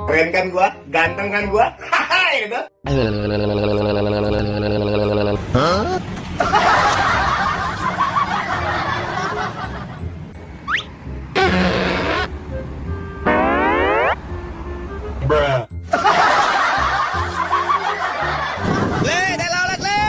Keren kan gua? Ganteng kan gua? Hahaha gitu. Hah? Bruh. Le, Telolet le.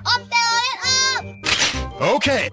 Om Telolet om. Okay.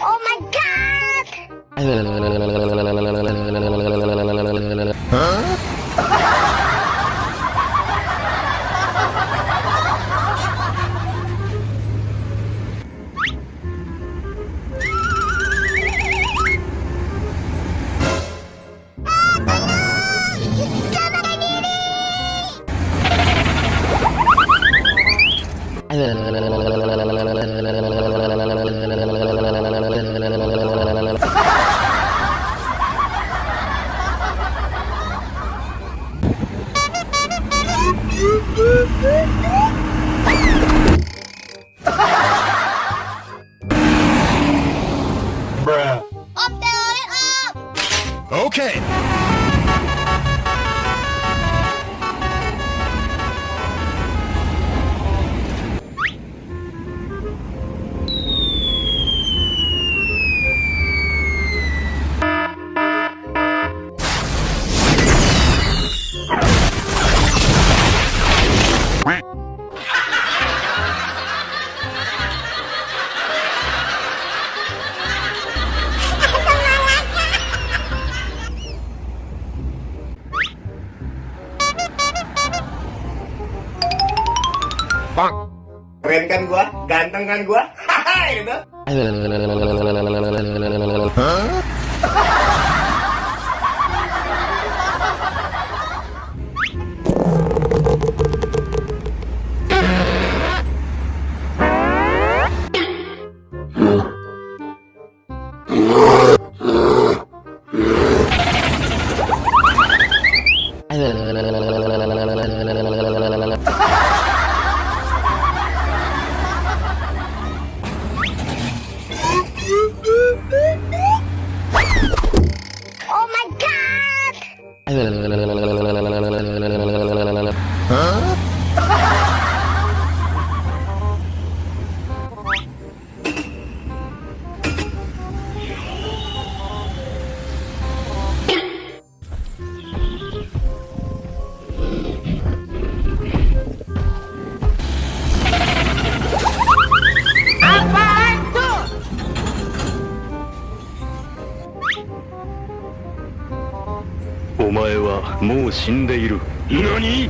Oh my god. Hah? Bruh. Om Telolet om. Okay. Keren kan gua? Ganteng kan gua? Hahaha gitu. Hah? Oh my god. Hah? Apaan tuh? Omae wa mou shindeiru. Nani?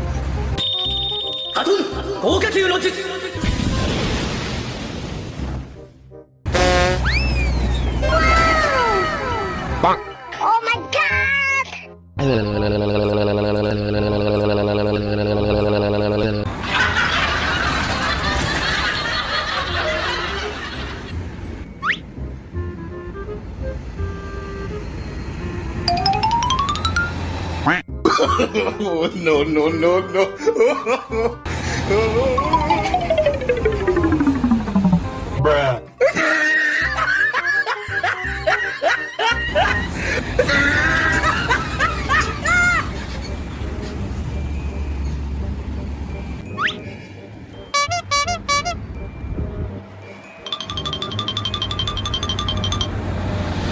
ハトン高架球の術 Oh my god. No, no, no, no. Bruh.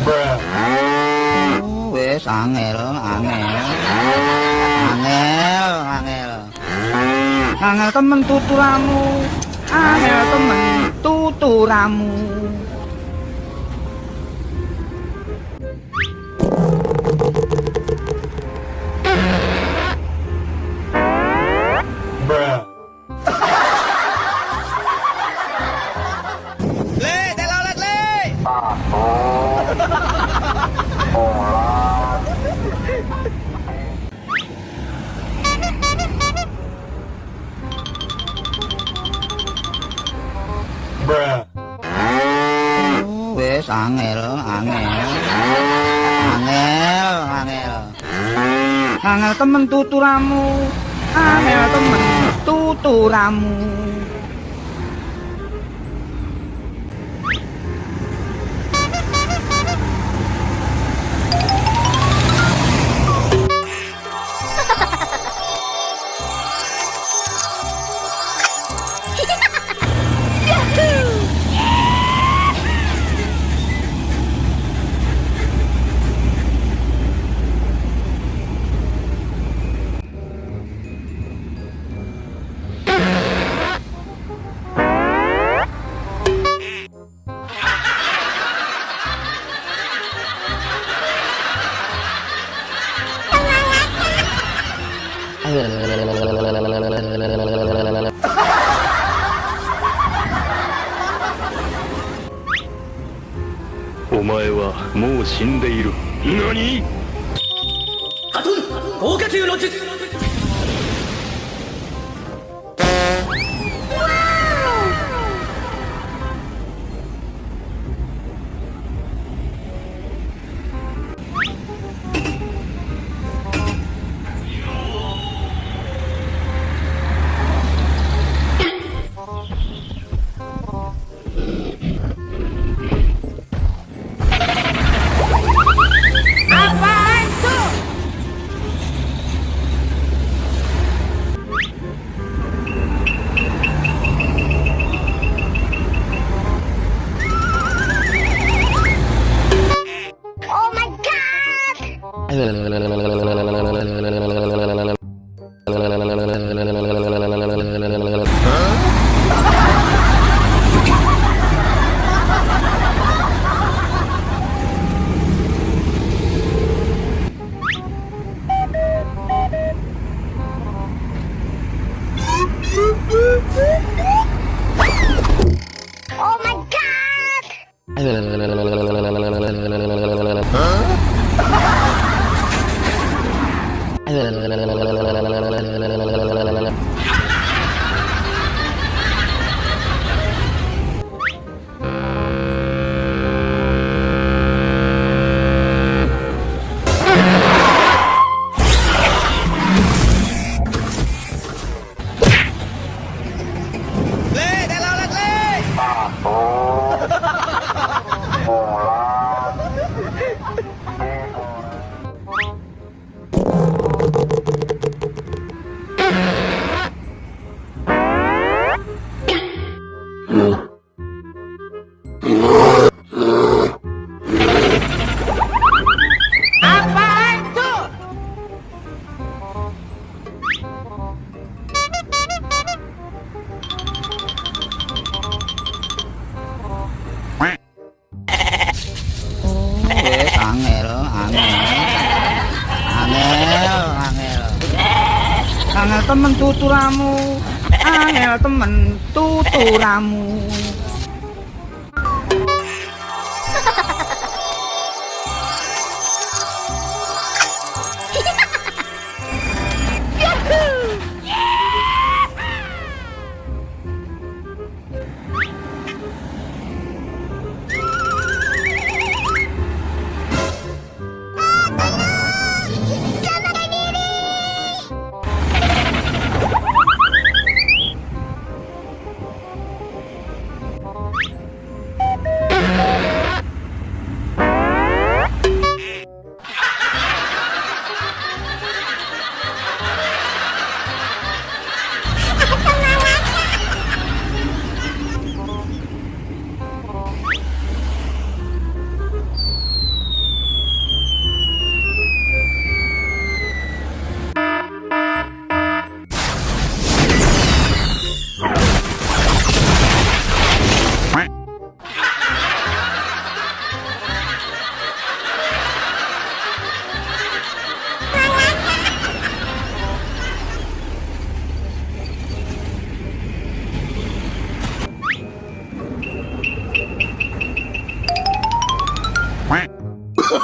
Bruh. Wes angel. Angel temen tuturamu, angel temen tuturamu. Le, telolet le. Wes angel. Angel temen tuturamu, angel temen tuturamu. Omae wa mou shinde iru. Nani? ハトン豪華球の術。Oh my god! Oh my god! Le, telolet le. Wes angel. Angel temen tuturamu, angel temen tuturamu.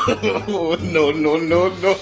no, no, no, no.